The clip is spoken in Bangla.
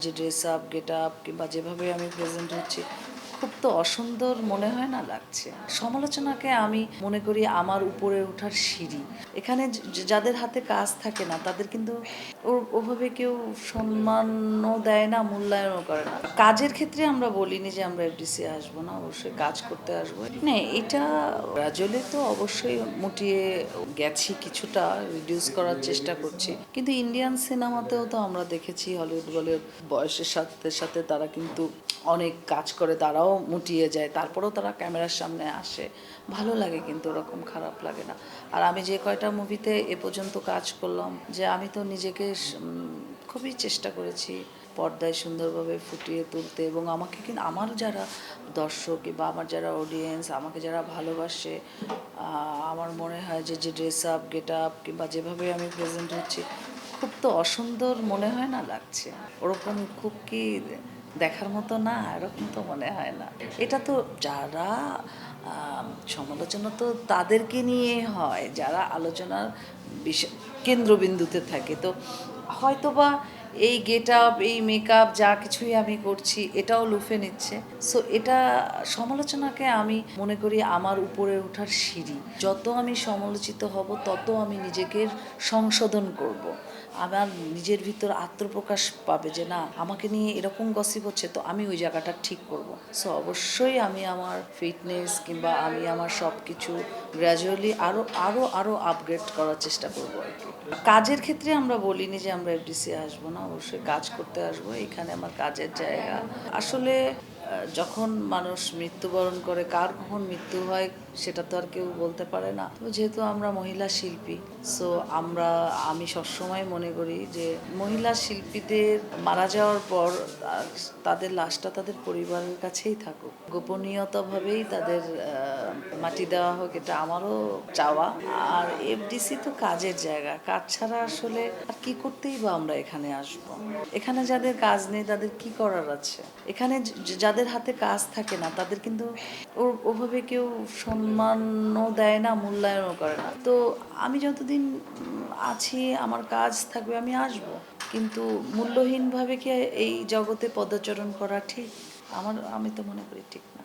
যে ড্রেস আপ গেট আপ কিংবা যেভাবে আমি প্রেজেন্ট হচ্ছি খুব তো অসুন্দর মনে হয় না লাগছে। সমালোচনাকে আমি মনে করি আমার উপরে ওঠার সিঁড়ি। এখানে যাদের হাতে কাজ থাকে না তাদের কিন্তু ওভাবে কেউ সম্মানও দেয় না, মূল্যায়নও করে না। কাজের ক্ষেত্রে আমরা বলিনি যে আমরা এফডিসি আসবো না, অবশ্যই কাজ করতে আসবো। না, এটা গ্রাজুয়ালি তো অবশ্যই মুটিয়ে গেছি, কিছুটা রিডিউস করার চেষ্টা করছি, কিন্তু ইন্ডিয়ান সিনেমাতেও তো আমরা দেখেছি হলিউড বলিউড বয়সের সাথে সাথে তারা কিন্তু অনেক কাজ করে, তারাও মুটিয়ে যায়, তারপরেও তারা ক্যামেরার সামনে আসে, ভালো লাগে, কিন্তু ওরকম খারাপ লাগে না। আর আমি যে কয়টা মুভিতে এ পর্যন্ত কাজ করলাম, যে আমি তো নিজেকে খুবই চেষ্টা করেছি পর্দায় সুন্দরভাবে ফুটিয়ে তুলতে, এবং আমাকে কিন্তু আমার যারা দর্শক বা আমার যারা অডিয়েন্স, আমাকে যারা ভালোবাসে, আমার মনে হয় যে যে ড্রেস আপ গেট আপ কিংবা যেভাবে আমি প্রেজেন্ট হচ্ছি খুব তো অসুন্দর মনে হয় না লাগছে। ওরকম খুব কি দেখার মতো না, এরকম তো মনে হয় না। এটা তো যারা সমালোচনা তো তাদেরকে নিয়ে হয় যারা আলোচনার বিষয় কেন্দ্রবিন্দুতে থাকে। তো হয়তোবা এই গেট আপ এই মেকআপ যা কিছুই আমি করছি এটাও লুফে নিচ্ছে। সো এটা সমালোচনাকে আমি মনে করি আমার উপরে ওঠার সিঁড়ি। যত আমি সমালোচিত হব তত আমি নিজেকে সংশোধন করব। আমার নিজের ভিতর আত্মপ্রকাশ পাবে যে না, আমাকে নিয়ে এরকম গসিপ হচ্ছে, তো আমি ওই জায়গাটা ঠিক করব। সো অবশ্যই আমি আমার ফিটনেস কিংবা আমি আমার সব কিছু গ্র্যাজুয়ালি আরও আরও আরও আপগ্রেড করার চেষ্টা করব আর কি। কাজের ক্ষেত্রে আমরা বলিনি যে আমরা এফডিসি আসবো না, অবশ্যই কাজ করতে আসবো, এখানে আমার কাজের জায়গা। আসলে যখন মানুষ মৃত্যুবরণ করে, কার কখন মৃত্যু হয় সেটা তো আর কেউ বলতে পারে না। তো যেহেতু আমরা মহিলা শিল্পী, সো আমি সবসময় মনে করি যে মহিলা শিল্পীদের মারা যাওয়ার পর তাদের লাশটা তাদের পরিবারের কাছেই থাকুক, গোপনীয়তাভাবেই তাদের মাটি দেওয়া হোক, এটা আমারও চাওয়া। আর এফডিসি তো কাজের জায়গা, কাজ ছাড়া আসলে আর কি করতেই বা আমরা এখানে আসব। এখানে যাদের কাজ নেই তাদের কি করার আছে? এখানে যাদের হাতে কাজ থাকে না তাদের কিন্তু ওভাবে কেউ সম্মানও দেয় না, মূল্যায়নও করে না। তো আমি যতদিন আছি আমার কাজ থাকবে, আমি আসব, কিন্তু মূল্যহীনভাবে কি এই জগতে পদচারণ করা ঠিক? আমি তো মনে করি ঠিক না।